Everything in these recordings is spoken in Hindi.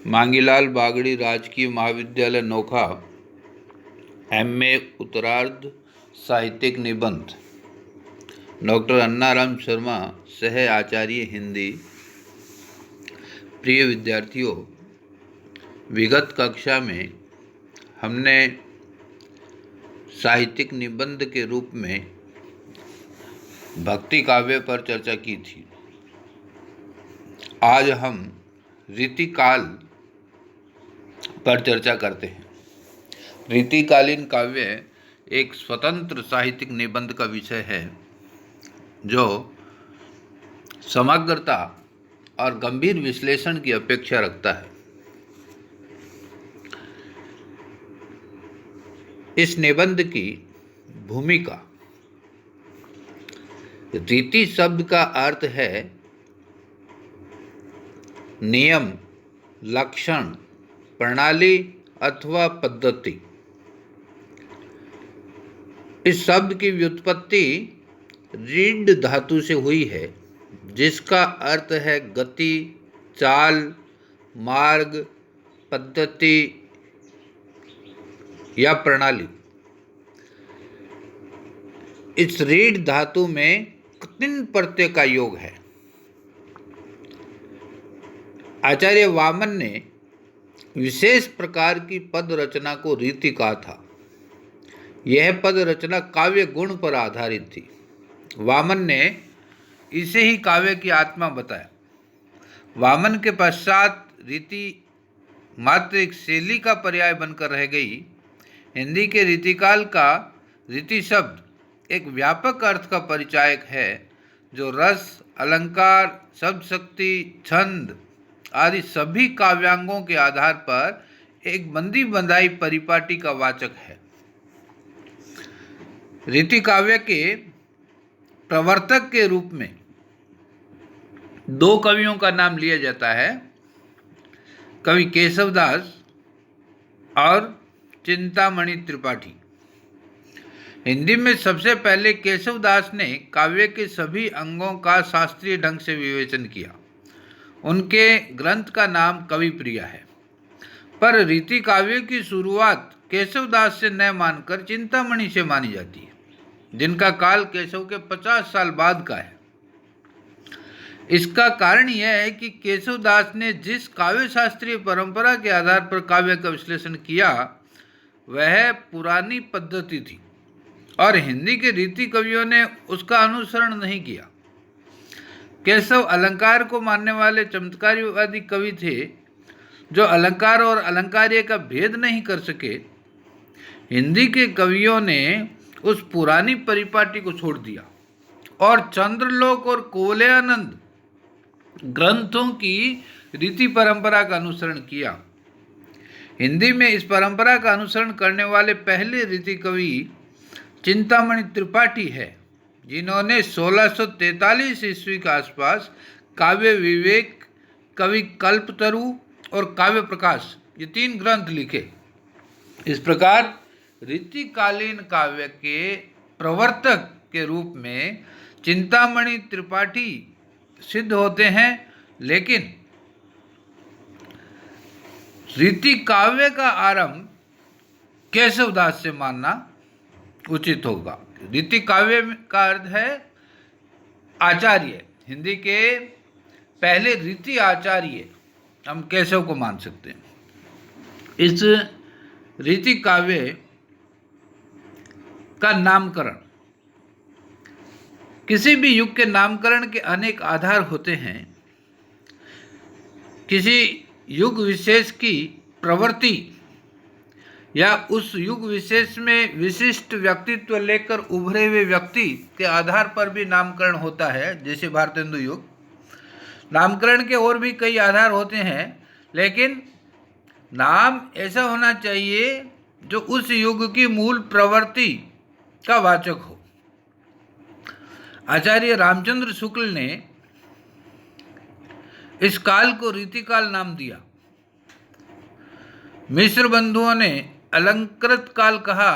मांगीलाल बागड़ी राजकीय महाविद्यालय नोखा, MA उत्तरार्ध साहित्यिक निबंध। डॉक्टर अन्नाराम शर्मा, सह आचार्य हिंदी। प्रिय विद्यार्थियों, विगत कक्षा में हमने साहित्यिक निबंध के रूप में भक्ति काव्य पर चर्चा की थी। आज हम रीतिकाल पर चर्चा करते हैं। रीतिकालीन काव्य एक स्वतंत्र साहित्यिक निबंध का विषय है जो समग्रता और गंभीर विश्लेषण की अपेक्षा रखता है। इस निबंध की भूमिका। रीति शब्द का अर्थ है नियम, लक्षण, प्रणाली अथवा पद्धति। इस शब्द की व्युत्पत्ति रीड धातु से हुई है, जिसका अर्थ है गति, चाल, मार्ग, पद्धति या प्रणाली। इस रीड धातु में तीन प्रत्यय का योग है। आचार्य वामन ने विशेष प्रकार की पद रचना को रीति कहा था। यह पद रचना काव्य गुण पर आधारित थी। वामन ने इसे ही काव्य की आत्मा बताया। वामन के पश्चात रीति मात्र एक शैली का पर्याय बनकर रह गई। हिंदी के रीतिकाल का रीति शब्द एक व्यापक अर्थ का परिचायक है, जो रस, अलंकार, शब्द शक्ति, छंद आदि सभी काव्यांगों के आधार पर एक बंदी बंधाई परिपाटी का वाचक है। रीति काव्य के प्रवर्तक के रूप में दो कवियों का नाम लिया जाता है, कवि केशवदास और चिंतामणि त्रिपाठी। हिंदी में सबसे पहले केशवदास ने काव्य के सभी अंगों का शास्त्रीय ढंग से विवेचन किया। उनके ग्रंथ का नाम कवि प्रिया है। पर रीति काव्य की शुरुआत केशवदास से न मानकर चिंतामणि से मानी जाती है, जिनका काल केशव के 50 साल बाद का है। इसका कारण यह है कि केशवदास ने जिस काव्य शास्त्रीय परंपरा के आधार पर काव्य का विश्लेषण किया, वह पुरानी पद्धति थी और हिंदी के रीति कवियों ने उसका अनुसरण नहीं किया। केशव अलंकार को मानने वाले चमत्कारवादी कवि थे, जो अलंकार और अलंकार्य का भेद नहीं कर सके। हिंदी के कवियों ने उस पुरानी परिपाटी को छोड़ दिया और चंद्रलोक और कुवलयानंद ग्रंथों की रीति परंपरा का अनुसरण किया। हिंदी में इस परंपरा का अनुसरण करने वाले पहले रीति कवि चिंतामणि त्रिपाठी है, जिन्होंने 1643 ईस्वी के आसपास काव्य विवेक, कवि कल्पतरु और काव्य प्रकाश ये 3 ग्रंथ लिखे। इस प्रकार रीतिकालीन काव्य के प्रवर्तक के रूप में चिंतामणि त्रिपाठी सिद्ध होते हैं, लेकिन रीति काव्य का आरंभ केशवदास से मानना उचित होगा। रीति काव्य का अर्थ है आचार्य। हिंदी के पहले रीति आचार्य हम केशव को मान सकते हैं। इस रीति काव्य का नामकरण, किसी भी युग के नामकरण के अनेक आधार होते हैं। किसी युग विशेष की प्रवृत्ति या उस युग विशेष में विशिष्ट व्यक्तित्व लेकर उभरे हुए व्यक्ति के आधार पर भी नामकरण होता है, जैसे भारतेंदु युग। नामकरण के और भी कई आधार होते हैं, लेकिन नाम ऐसा होना चाहिए जो उस युग की मूल प्रवृत्ति का वाचक हो। आचार्य रामचंद्र शुक्ल ने इस काल को रीतिकाल नाम दिया। मिश्र बंधुओं ने अलंकृत काल कहा,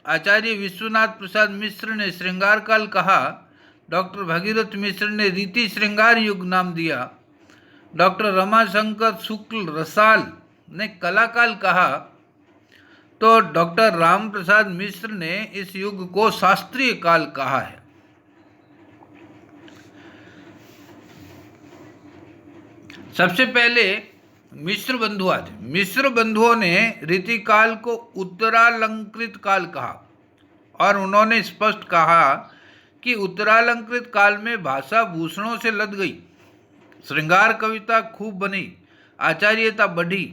आचार्य विश्वनाथ प्रसाद मिश्र ने श्रृंगार काल कहा, डॉक्टर भगीरथ मिश्र ने रीति श्रृंगार युग नाम दिया। डॉक्टर रमाशंकर शुक्ल रसाल ने कला काल कहा, तो डॉक्टर राम प्रसाद मिश्र ने इस युग को शास्त्रीय काल कहा है। सबसे पहले मिश्र बंधु आते। मिश्र बंधुओं ने रीतिकाल को उत्तरालंकृत काल कहा और उन्होंने स्पष्ट कहा कि उत्तरालंकृत काल में भाषा भूषणों से लद गई, श्रृंगार कविता खूब बनी, आचार्यता बढ़ी,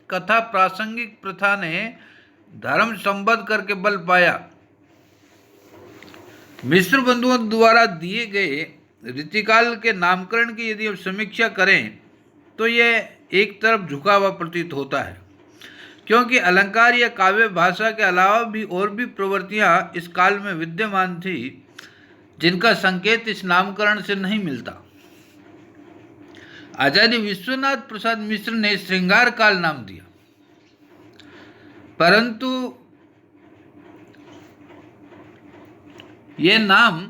कथा प्रासंगिक प्रथा ने धर्म संबद्ध करके बल पाया। मिश्र बंधुओं द्वारा दिए गए रीतिकाल के नामकरण की यदि हम समीक्षा करें तो यह एक तरफ झुका हुआ प्रतीत होता है, क्योंकि अलंकार या काव्य भाषा के अलावा भी और भी प्रवृत्तियां इस काल में विद्यमान थी जिनका संकेत इस नामकरण से नहीं मिलता। आचार्य विश्वनाथ प्रसाद मिश्र ने श्रृंगार काल नाम दिया, परंतु यह नाम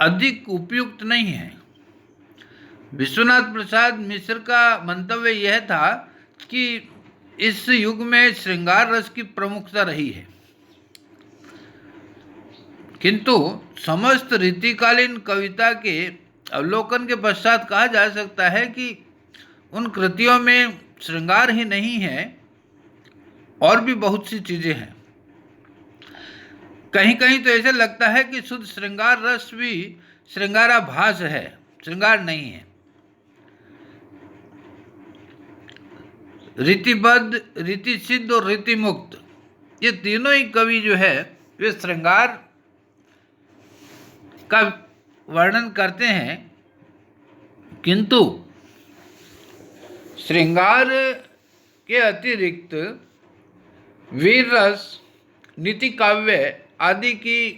अधिक उपयुक्त नहीं है। विश्वनाथ प्रसाद मिश्र का मंतव्य यह था कि इस युग में श्रृंगार रस की प्रमुखता रही है, किंतु समस्त रीतिकालीन कविता के अवलोकन के पश्चात कहा जा सकता है कि उन कृतियों में श्रृंगार ही नहीं है, और भी बहुत सी चीजें हैं। कहीं कहीं तो ऐसा लगता है कि शुद्ध श्रृंगार रस भी श्रृंगाराभास है, श्रृंगार नहीं है। रीतिबद्ध, रीति सिद्ध और रीति मुक्त, ये तीनों ही कवि जो है वे श्रृंगार का वर्णन करते हैं, किंतु श्रृंगार के अतिरिक्त वीर रस, नीति काव्य आदि की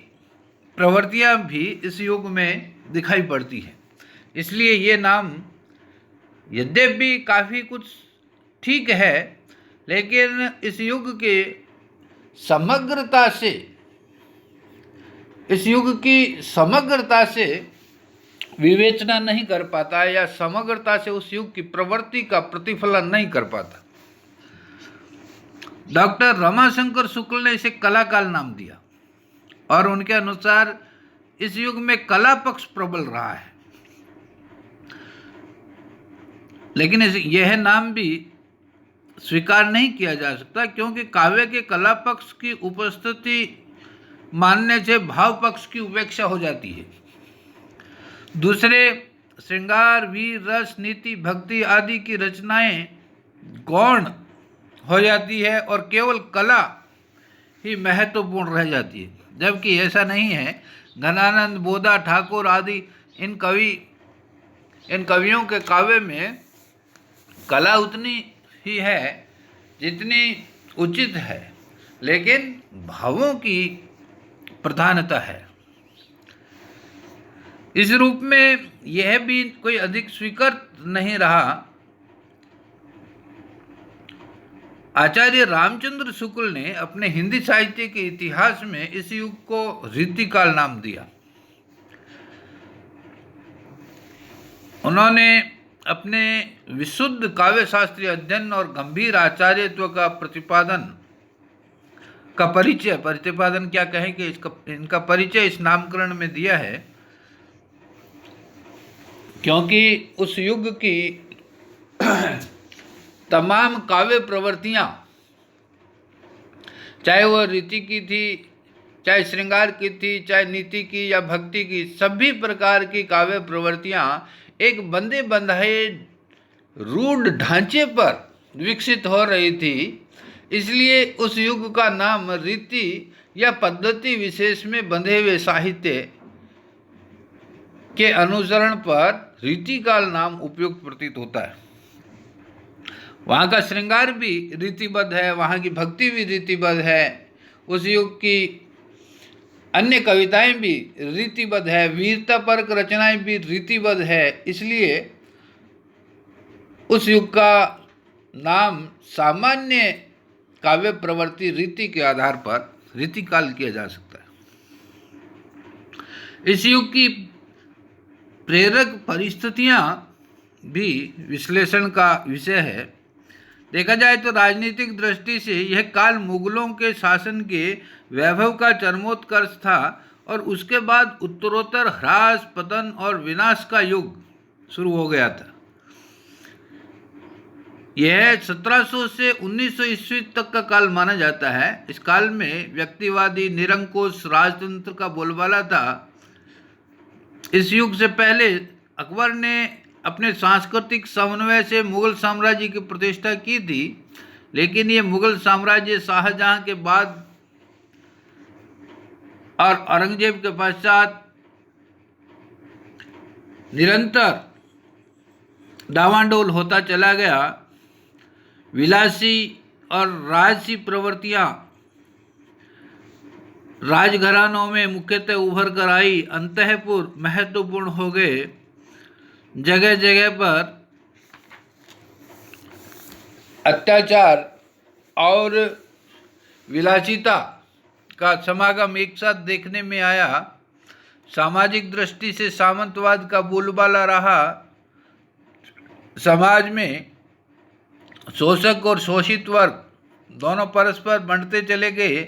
प्रवृत्तियां भी इस युग में दिखाई पड़ती हैं। इसलिए ये नाम यद्यपि काफ़ी कुछ ठीक है, लेकिन इस युग के समग्रता से, इस युग की समग्रता से विवेचना नहीं कर पाता या समग्रता से उस युग की प्रवृत्ति का प्रतिफलन नहीं कर पाता। डॉक्टर रमाशंकर शुक्ल ने इसे कला काल नाम दिया और उनके अनुसार इस युग में कला पक्ष प्रबल रहा है, लेकिन यह नाम भी स्वीकार नहीं किया जा सकता, क्योंकि काव्य के कला पक्ष की उपस्थिति मानने से भाव पक्ष की उपेक्षा हो जाती है। दूसरे श्रृंगार, वीर रस, नीति, भक्ति आदि की रचनाएं गौण हो जाती है और केवल कला ही महत्वपूर्ण रह जाती है, जबकि ऐसा नहीं है। घनानंद, बोधा, ठाकुर आदि इन कवियों के काव्य में कला उतनी ही है जितनी उचित है, लेकिन भावों की प्रधानता है। इस रूप में यह भी कोई अधिक स्वीकृत नहीं रहा। आचार्य रामचंद्र शुक्ल ने अपने हिंदी साहित्य के इतिहास में इस युग को रीतिकाल नाम दिया। उन्होंने अपने विशुद्ध काव्य शास्त्रीय अध्ययन और गंभीर आचार्यत्व का प्रतिपादन क्या कहें कि इनका परिचय इस नामकरण में दिया है, क्योंकि उस युग की तमाम काव्य प्रवृत्तियां, चाहे वह रीति की थी, चाहे श्रृंगार की थी, चाहे नीति की या भक्ति की, सभी प्रकार की काव्य प्रवृत्तियां एक बंधे बंधाए रूढ़ ढांचे पर विकसित हो रही थी। इसलिए उस युग का नाम रीति या पद्धति विशेष में बंधे हुए साहित्य के अनुसरण पर रीतिकाल नाम उपयुक्त प्रतीत होता है। वहाँ का श्रृंगार भी रीतिबद्ध है, वहाँ की भक्ति भी रीतिबद्ध है, उस युग की अन्य कविताएं भी रीतिबद्ध है, वीरता परक रचनाएं भी रीतिबद्ध है। इसलिए उस युग का नाम सामान्य काव्य प्रवृत्ति रीति के आधार पर रीतिकाल किया जा सकता है। इस युग की प्रेरक परिस्थितियां भी विश्लेषण का विषय है। देखा जाए तो राजनीतिक दृष्टि से यह काल मुगलों के शासन के वैभव का चरमोत्कर्ष था और उसके बाद उत्तरोत्तर ह्रास, पतन और विनाश का युग शुरू हो गया था। यह 1700 से 1900 ईस्वी तक का काल माना जाता है। इस काल में व्यक्तिवादी निरंकुश राजतंत्र का बोलबाला था। इस युग से पहले अकबर ने अपने सांस्कृतिक समन्वय से मुगल साम्राज्य की प्रतिष्ठा की थी, लेकिन ये मुगल साम्राज्य शाहजहां के बाद और औरंगजेब के पश्चात निरंतर डावाडोल होता चला गया। विलासी और राजसी प्रवृत्तियां राजघरानों में मुख्यतः उभर कर आई। अंतःपुर महत्वपूर्ण हो गए। जगह जगह पर अत्याचार और विलासिता का समागम एक साथ देखने में आया। सामाजिक दृष्टि से सामंतवाद का बोलबाला रहा। समाज में शोषक और शोषित वर्ग दोनों परस्पर बढ़ते चले गए।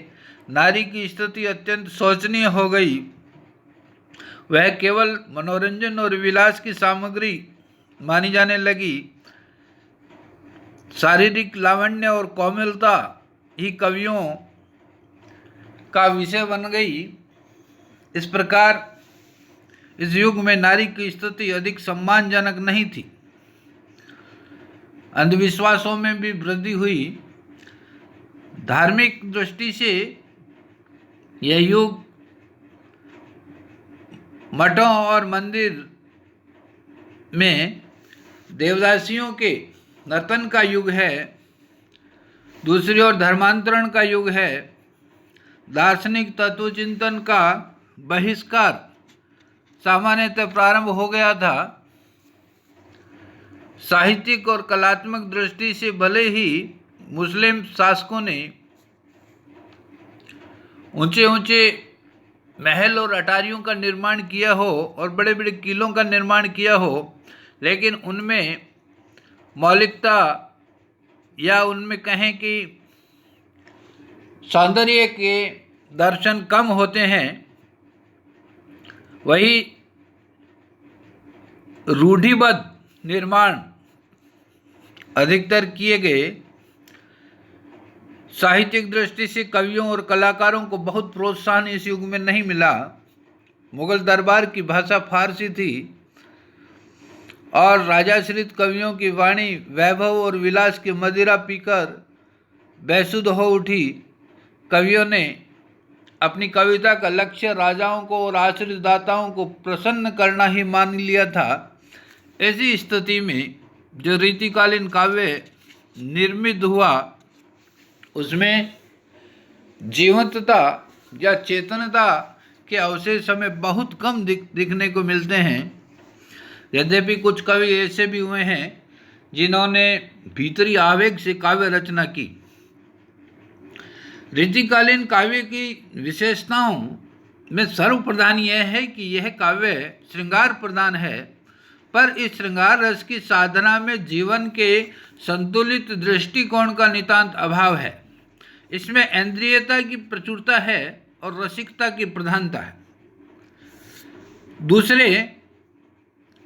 नारी की स्थिति अत्यंत शोचनीय हो गई। वह केवल मनोरंजन और विलास की सामग्री मानी जाने लगी। शारीरिक लावण्य और कोमलता ही कवियों का विषय बन गई। इस प्रकार इस युग में नारी की स्थिति अधिक सम्मानजनक नहीं थी। अंधविश्वासों में भी वृद्धि हुई। धार्मिक दृष्टि से यह युग मठों और मंदिर में देवदासियों के नर्तन का युग है। दूसरी ओर धर्मांतरण का युग है। दार्शनिक तत्वचिंतन का बहिष्कार सामान्यतः प्रारंभ हो गया था। साहित्यिक और कलात्मक दृष्टि से भले ही मुस्लिम शासकों ने ऊंचे ऊंचे महल और अटारियों का निर्माण किया हो और बड़े बड़े किलों का निर्माण किया हो, लेकिन उनमें मौलिकता या उनमें कहें कि सौंदर्य के दर्शन कम होते हैं। वही रूढ़िबद्ध निर्माण अधिकतर किए गए। साहित्यिक दृष्टि से कवियों और कलाकारों को बहुत प्रोत्साहन इस युग में नहीं मिला। मुगल दरबार की भाषा फारसी थी और राजाश्रित कवियों की वाणी वैभव और विलास की मदिरा पीकर बेसुध हो उठी। कवियों ने अपनी कविता का लक्ष्य राजाओं को और आश्रित दाताओं को प्रसन्न करना ही मान लिया था। ऐसी स्थिति में जो रीतिकालीन काव्य निर्मित हुआ उसमें जीवंतता या चेतनता के अवशेष हमें बहुत कम दिखने को मिलते हैं। यद्यपि कुछ कवि ऐसे भी हुए हैं जिन्होंने भीतरी आवेग से काव्य रचना की। रीतिकालीन काव्य की विशेषताओं में सर्वप्रधान यह है कि यह काव्य श्रृंगार प्रधान है, पर इस श्रृंगार रस की साधना में जीवन के संतुलित दृष्टिकोण का नितांत अभाव है। इसमें इंद्रियता की प्रचुरता है और रसिकता की प्रधानता है। दूसरे,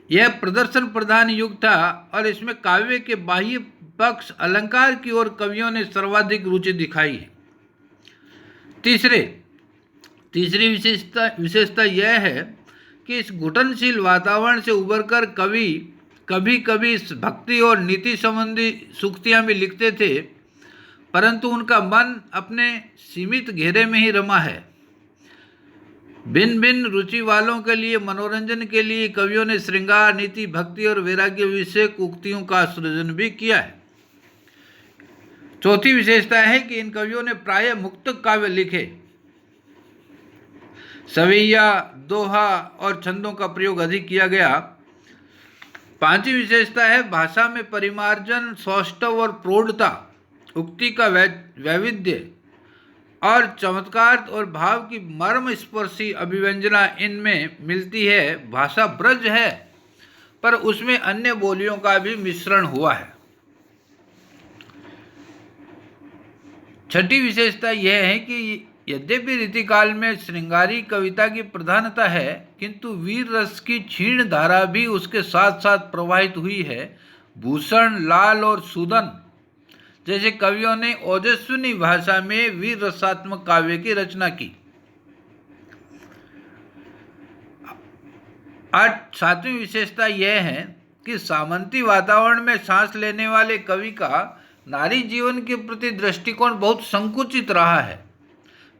यह प्रदर्शन प्रधान युग था और इसमें काव्य के बाह्य पक्ष अलंकार की ओर कवियों ने सर्वाधिक रुचि दिखाई है। तीसरी विशेषता यह है कि इस घुटनशील वातावरण से उबरकर कवि कभी कभी भक्ति और नीति संबंधी सूक्तियाँ भी लिखते थे, परंतु उनका मन अपने सीमित घेरे में ही रमा है। भिन्न भिन्न रुचि वालों के लिए मनोरंजन के लिए कवियों ने श्रृंगार, नीति, भक्ति और वैराग्य विषयक उक्तियों का सृजन भी किया है। चौथी विशेषता है कि इन कवियों ने प्रायः मुक्तक काव्य लिखे। सवैया, दोहा और छंदों का प्रयोग अधिक किया गया। पांचवी विशेषता है भाषा में परिमार्जन, सौष्ठव और प्रौढ़ता, उक्ति का वैविध्य और चमत्कार और भाव की मर्म स्पर्शी अभिव्यंजना इनमें मिलती है। भाषा ब्रज है, पर उसमें अन्य बोलियों का भी मिश्रण हुआ है। छठी विशेषता यह है कि यद्यपि रीतिकाल में श्रृंगारी कविता की प्रधानता है, किंतु वीर रस की क्षीण धारा भी उसके साथ साथ प्रवाहित हुई है। भूषण, लाल और सूदन जैसे कवियों ने ओजस्विनी भाषा में वीर रसात्मक काव्य की रचना की। सातवीं विशेषता यह है कि सामंती वातावरण में सांस लेने वाले कवि का नारी जीवन के प्रति दृष्टिकोण बहुत संकुचित रहा है।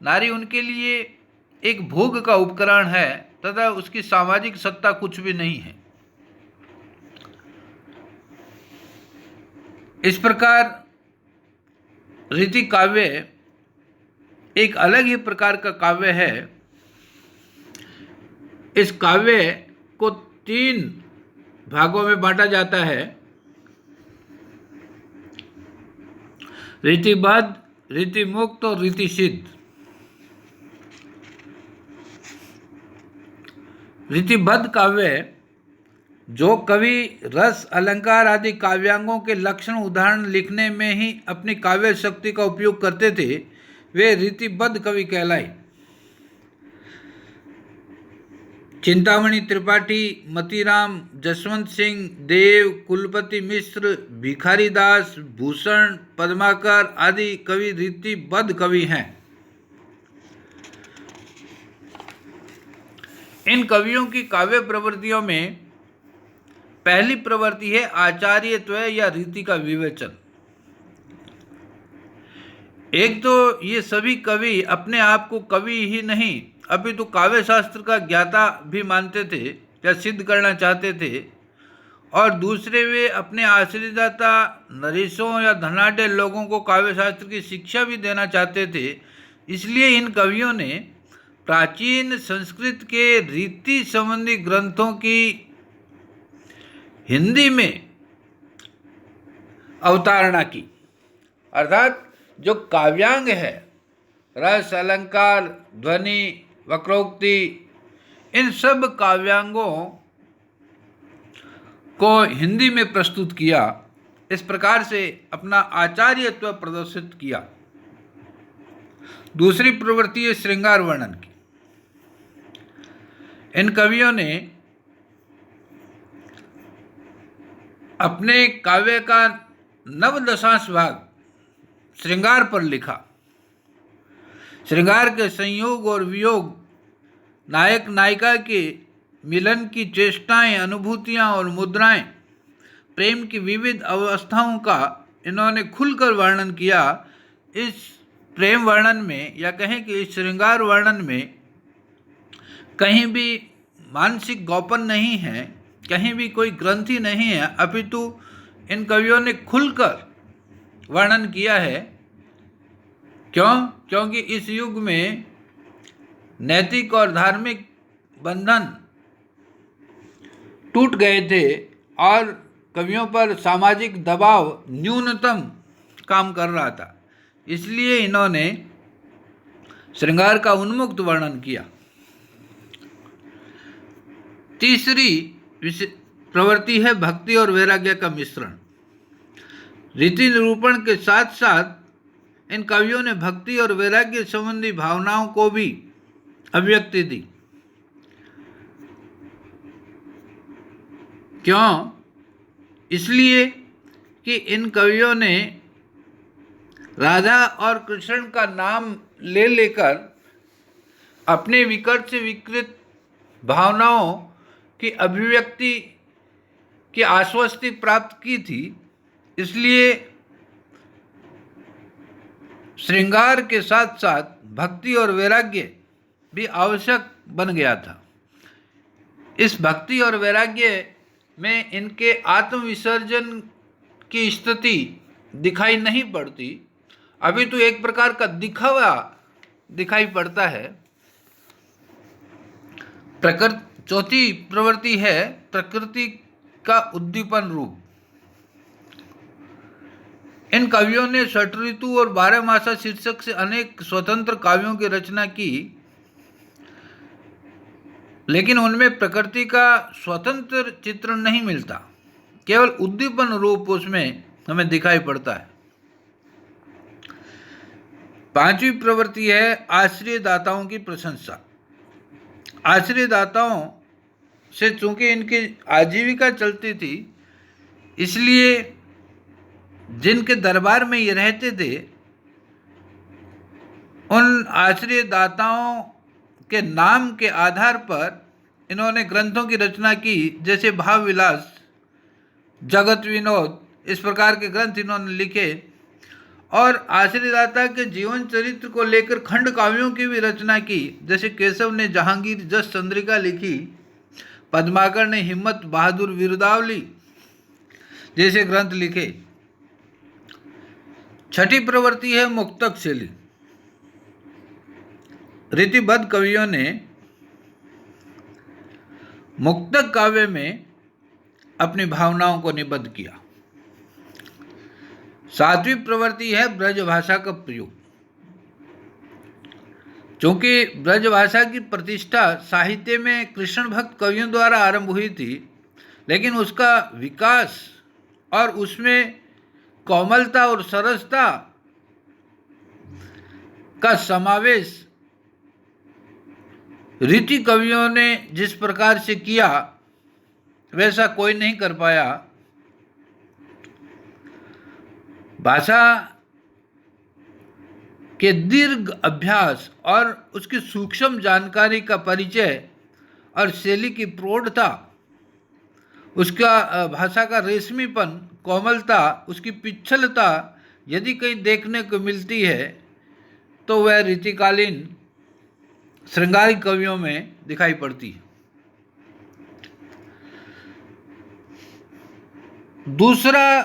नारी उनके लिए एक भोग का उपकरण है तथा उसकी सामाजिक सत्ता कुछ भी नहीं है। इस प्रकार रीति काव्य एक अलग ही प्रकार का काव्य है। इस काव्य को 3 भागों में बांटा जाता है: रीतिबद्ध, रीतिमुक्त और रीतिसिद्ध। रीतिबद्ध काव्य जो कवि रस, अलंकार आदि काव्यांगों के लक्षण उदाहरण लिखने में ही अपनी काव्य शक्ति का उपयोग करते थे, वे रीतिबद्ध कवि कहलाए। चिंतामणि त्रिपाठी, मतीराम, जसवंत सिंह, देव, कुलपति मिश्र, भिखारी दास, भूषण, पद्माकर आदि कवि रीतिबद्ध कवि हैं। इन कवियों की काव्य प्रवृत्तियों में पहली प्रवृत्ति है आचार्यत्व या रीति का विवेचन। एक तो ये सभी कवि अपने आप को कवि ही नहीं अपितु काव्य शास्त्र का ज्ञाता भी मानते थे या सिद्ध करना चाहते थे, और दूसरे वे अपने आश्रितदाता नरेशों या धनाढ़ लोगों को काव्य शास्त्र की शिक्षा भी देना चाहते थे। इसलिए इन कवियों ने प्राचीन संस्कृत के रीति संबंधी ग्रंथों की हिंदी में अवतारणा की, अर्थात जो काव्यांग है, रस, अलंकार, ध्वनि, वक्रोक्ति, इन सब काव्यांगों को हिंदी में प्रस्तुत किया। इस प्रकार से अपना आचार्यत्व प्रदर्शित किया। दूसरी प्रवृत्ति है श्रृंगार वर्णन की। इन कवियों ने अपने काव्य का 9/10 भाग श्रृंगार पर लिखा। श्रृंगार के संयोग और वियोग, नायक नायिका के मिलन की चेष्टाएं, अनुभूतियां और मुद्राएं, प्रेम की विविध अवस्थाओं का इन्होंने खुलकर वर्णन किया। इस प्रेम वर्णन में या कहें कि इस श्रृंगार वर्णन में कहीं भी मानसिक गौपन नहीं है, कहीं भी कोई ग्रंथि नहीं है, अपितु इन कवियों ने खुलकर वर्णन किया है। क्यों? क्योंकि इस युग में नैतिक और धार्मिक बंधन टूट गए थे और कवियों पर सामाजिक दबाव न्यूनतम काम कर रहा था। इसलिए इन्होंने श्रृंगार का उन्मुक्त वर्णन किया। तीसरी प्रवृत्ति है भक्ति और वैराग्य का मिश्रण। रीति निरूपण के साथ साथ इन कवियों ने भक्ति और वैराग्य संबंधी भावनाओं को भी अभिव्यक्ति दी। क्यों? इसलिए कि इन कवियों ने राधा और कृष्ण का नाम ले लेकर अपने विकृत से विकृत भावनाओं की अभिव्यक्ति की आश्वस्ति प्राप्त की थी। इसलिए श्रृंगार के साथ साथ भक्ति और वैराग्य भी आवश्यक बन गया था। इस भक्ति और वैराग्य में इनके आत्मविसर्जन की स्थिति दिखाई नहीं पड़ती, अभी तो एक प्रकार का दिखावा दिखाई पड़ता है। चौथी प्रवृत्ति है प्रकृति का उद्दीपन रूप। इन कवियों ने षटऋतु और 12 मासा शीर्षक से अनेक स्वतंत्र काव्यों की रचना की। लेकिन उनमें प्रकृति का स्वतंत्र चित्रण नहीं मिलता, केवल उद्दीपन रूप उसमें हमें दिखाई पड़ता है। पांचवी प्रवृत्ति है आश्रयदाताओं की प्रशंसा। आश्रयदाताओं से चूंकि इनकी आजीविका चलती थी, इसलिए जिनके दरबार में ये रहते थे उन आश्रयदाताओं के नाम के आधार पर इन्होंने ग्रंथों की रचना की, जैसे भाव विलास, जगत विनोद, इस प्रकार के ग्रंथ इन्होंने लिखे। और आश्रयदाता के जीवन चरित्र को लेकर खंड काव्यों की भी रचना की, जैसे केशव ने जहांगीर जस चंद्रिका लिखी, पद्माकर ने हिम्मत बहादुर वीरदावली जैसे ग्रंथ लिखे। छठी प्रवृत्ति है मुक्तक शैली। रीतिबद्ध कवियों ने मुक्तक काव्य में अपनी भावनाओं को निबद्ध किया। सातवीं प्रवृत्ति है ब्रज भाषा का प्रयोग। चूंकि ब्रज भाषा की प्रतिष्ठा साहित्य में कृष्ण भक्त कवियों द्वारा आरंभ हुई थी, लेकिन उसका विकास और उसमें कोमलता और सरसता का समावेश रीति कवियों ने जिस प्रकार से किया वैसा कोई नहीं कर पाया। भाषा के दीर्घ अभ्यास और उसकी सूक्ष्म जानकारी का परिचय और शैली की प्रौढ़ता, उसका भाषा का रेशमीपन, कोमलता, उसकी पिछलता यदि कहीं देखने को मिलती है तो वह रीतिकालीन श्रृंगारिक कवियों में दिखाई पड़ती है। दूसरा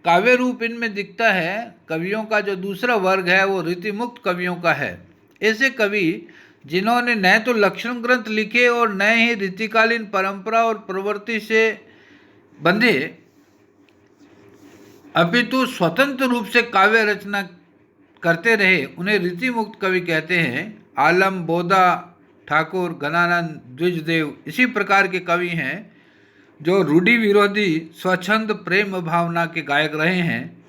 काव्य रूप इनमें दिखता है। कवियों का जो दूसरा वर्ग है वो रीतिमुक्त कवियों का है। ऐसे कवि जिन्होंने न तो लक्षण ग्रंथ लिखे और न ही रीतिकालीन परंपरा और प्रवृत्ति से बंधे, अपितु स्वतंत्र रूप से काव्य रचना करते रहे, उन्हें रीतिमुक्त कवि कहते हैं। आलम, बोधा, ठाकुर, घनानंद, द्विजदेव इसी प्रकार के कवि हैं जो रूढ़ि विरोधी स्वच्छंद प्रेम भावना के गायक रहे हैं।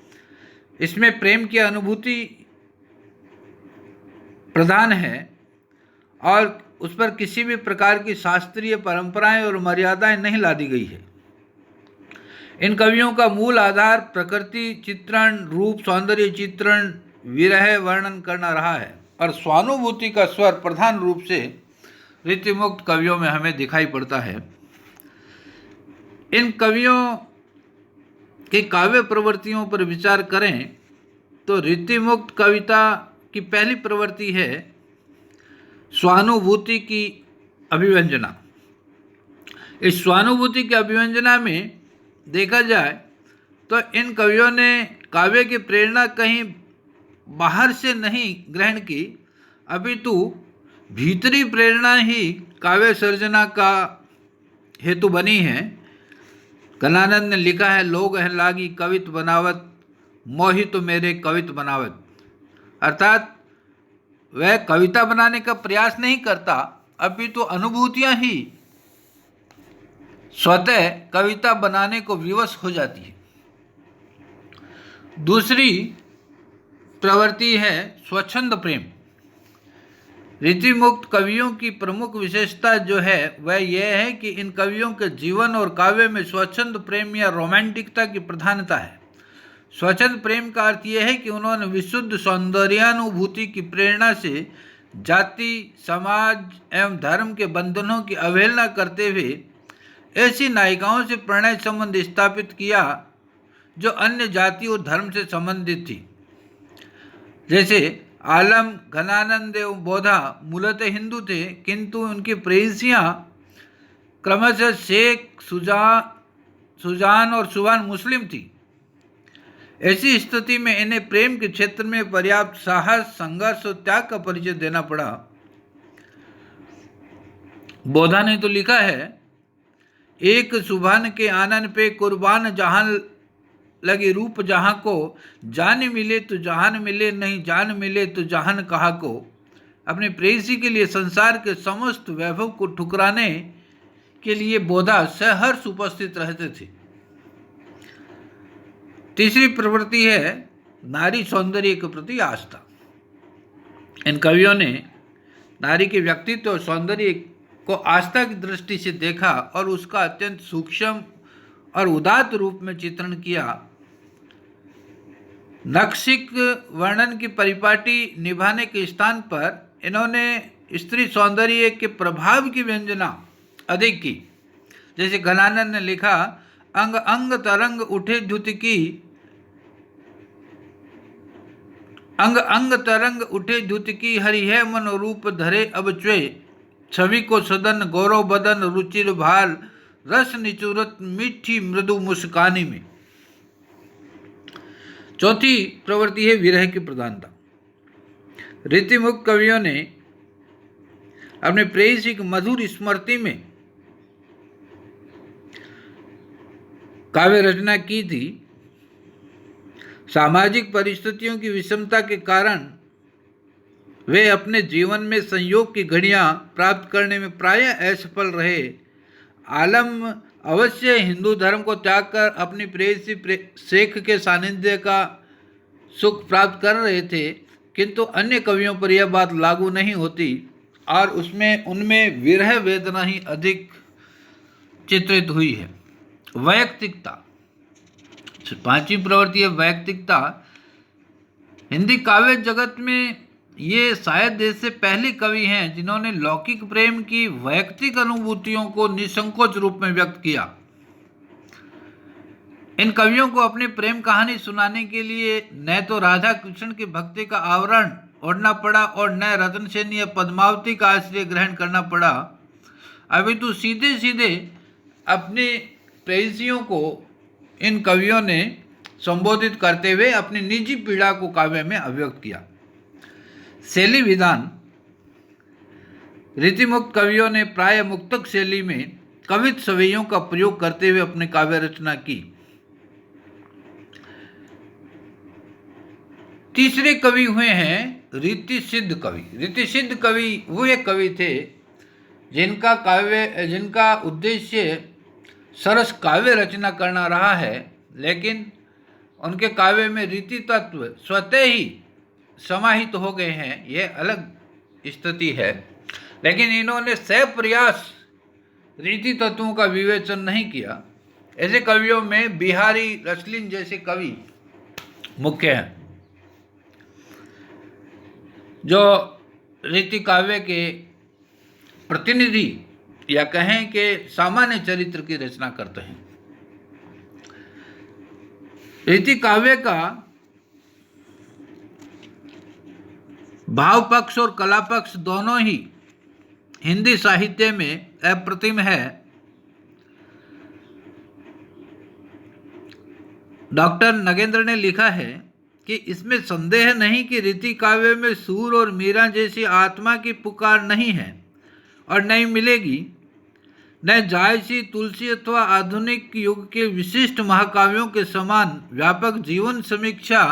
इसमें प्रेम की अनुभूति प्रधान है और उस पर किसी भी प्रकार की शास्त्रीय परंपराएं और मर्यादाएं नहीं लादी गई है। इन कवियों का मूल आधार प्रकृति चित्रण, रूप सौंदर्य चित्रण, विरह वर्णन करना रहा है और स्वानुभूति का स्वर प्रधान रूप से रीतिमुक्त कवियों में हमें दिखाई पड़ता है। इन कवियों की काव्य प्रवृत्तियों पर विचार करें तो रीतिमुक्त कविता की पहली प्रवृत्ति है स्वानुभूति की अभिव्यंजना। इस स्वानुभूति की अभिव्यंजना में देखा जाए तो इन कवियों ने काव्य की प्रेरणा कहीं बाहर से नहीं ग्रहण की, अपितु भीतरी प्रेरणा ही काव्य सर्जना का हेतु बनी है। घनानंद ने लिखा है, लोग हैं लागी कवित बनावत, मोहि तो मेरे कवित बनावत। अर्थात वह कविता बनाने का प्रयास नहीं करता, अपितु अनुभूतियां ही स्वतः कविता बनाने को विवश हो जाती है। दूसरी प्रवृत्ति है स्वच्छंद प्रेम। रीतिमुक्त कवियों की प्रमुख विशेषता जो है वह यह है कि इन कवियों के जीवन और काव्य में स्वच्छंद प्रेम या रोमांटिकता की प्रधानता है। स्वच्छंद प्रेम का अर्थ यह है कि उन्होंने विशुद्ध सौंदर्यानुभूति की प्रेरणा से जाति, समाज एवं धर्म के बंधनों की अवहेलना करते हुए ऐसी नायिकाओं से प्रणय संबंध स्थापित किया जो अन्य जाति और धर्म से संबंधित थी। जैसे आलम, घनानंद एवं बोधा मूलतः हिंदू थे, किंतु उनकी प्रेयसियां क्रमशः शेख, सुजान और सुभान मुस्लिम थी। ऐसी स्थिति में इन्हें प्रेम के क्षेत्र में पर्याप्त साहस, संघर्ष और त्याग का परिचय देना पड़ा। बोधा ने तो लिखा है, एक सुभान के आनन पे कुर्बान जहान लगे रूप जहां को, जान मिले तो जहान मिले, नहीं जान मिले तो जहान कहा को। अपनी प्रेयसी के लिए संसार के समस्त वैभव को ठुकराने के लिए बोधा सहर्ष उपस्थित रहते थे। तीसरी प्रवृत्ति है नारी सौंदर्य के प्रति आस्था। इन कवियों ने नारी के व्यक्तित्व और सौंदर्य को आस्था की दृष्टि से देखा और उसका अत्यंत सूक्ष्म और उदात्त रूप में चित्रण किया। नक्शिक वर्णन की परिपाटी निभाने के स्थान पर इन्होंने स्त्री सौंदर्य के प्रभाव की व्यंजना अधिक की। जैसे घनानंद ने लिखा, अंग अंग तरंग उठे द्युति की, अंग अंग तरंग उठे द्युति की, हरि है मन रूप धरे अब च्वे, छवि को सदन गौरव बदन रुचिर भाल, रस निचुरत मीठी मृदु मुस्कानी में। चौथी प्रवृत्ति है विरह की प्रधानता। रीतिमुक्त कवियों ने अपने प्रेयसी की मधुर स्मृति में काव्य रचना की थी। सामाजिक परिस्थितियों की विषमता के कारण वे अपने जीवन में संयोग की घड़ियां प्राप्त करने में प्रायः असफल रहे। आलम अवश्य हिंदू धर्म को त्याग कर अपनी प्रेयसी शेख के सानिध्य का सुख प्राप्त कर रहे थे, किंतु अन्य कवियों पर यह बात लागू नहीं होती और उनमें विरह वेदना ही अधिक चित्रित हुई है। वैयक्तिकता, पांचवी प्रवृत्ति है वैयक्तिकता। हिंदी काव्य जगत में ये शायद ऐसे पहले कवि हैं जिन्होंने लौकिक प्रेम की वैयक्तिक अनुभूतियों को निसंकोच रूप में व्यक्त किया। इन कवियों को अपनी प्रेम कहानी सुनाने के लिए न तो राधा कृष्ण की भक्ति का आवरण ओढ़ना पड़ा और न रतन सेन या पद्मावती का आश्रय ग्रहण करना पड़ा। अभी तो सीधे सीधे अपने प्रेयसियों को इन कवियों ने संबोधित करते हुए अपनी निजी पीड़ा को काव्य में अभिव्यक्त किया। शैली विधान, रीतिमुक्त कवियों ने प्राय मुक्तक शैली में कवित सवैयों का प्रयोग करते हुए अपनी काव्य रचना की। तीसरे कवि हुए हैं रीति सिद्ध कवि। रीति सिद्ध कवि वे कवि थे जिनका उद्देश्य सरस काव्य रचना करना रहा है, लेकिन उनके काव्य में रीति तत्व स्वतः ही समाहित हो गए हैं, यह अलग स्थिति है। लेकिन इन्होंने सप्रयास रीति तत्वों का विवेचन नहीं किया। ऐसे कवियों में बिहारी रसलिन जैसे कवि मुख्य हैं, जो रीति काव्य के प्रतिनिधि या कहें कि सामान्य चरित्र की रचना करते हैं। रीति काव्य का भाव पक्ष और कला पक्ष दोनों ही हिंदी साहित्य में अप्रतिम है। डॉक्टर नगेंद्र ने लिखा है कि इसमें संदेह नहीं कि रीति काव्य में सूर और मीरा जैसी आत्मा की पुकार नहीं है और नहीं मिलेगी। न जायसी, तुलसी अथवा आधुनिक युग के विशिष्ट महाकाव्यों के समान व्यापक जीवन समीक्षा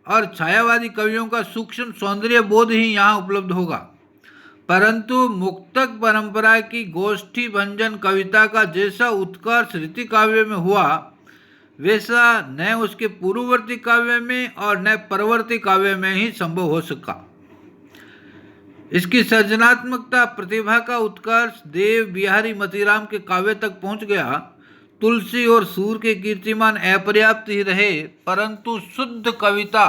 और छायावादी कवियों का सूक्ष्म सौंदर्य बोध ही यहाँ उपलब्ध होगा, परंतु मुक्तक परंपरा की गोष्ठी भंजन कविता का जैसा उत्कर्ष रीति काव्य में हुआ, वैसा न उसके पूर्ववर्ती काव्य में और न परवर्ती काव्य में ही संभव हो सका। इसकी सृजनात्मकता, प्रतिभा का उत्कर्ष देव बिहारी मतीराम के काव्य तक पहुंच गया। तुलसी और सूर के कीर्तिमान अपर्याप्त ही रहे, परंतु शुद्ध कविता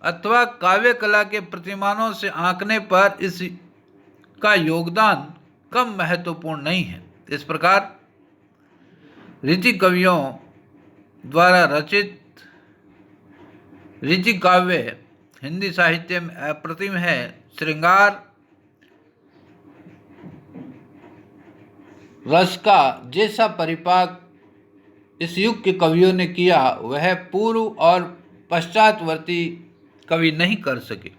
अथवा काव्य कला के प्रतिमानों से आंकने पर इसका योगदान कम महत्वपूर्ण नहीं है। इस प्रकार रीति कवियों द्वारा रचित रीति काव्य हिंदी साहित्य में अप्रतिम है। श्रृंगार रस का जैसा परिपाक इस युग के कवियों ने किया, वह पूर्व और पश्चातवर्ती कवि नहीं कर सके।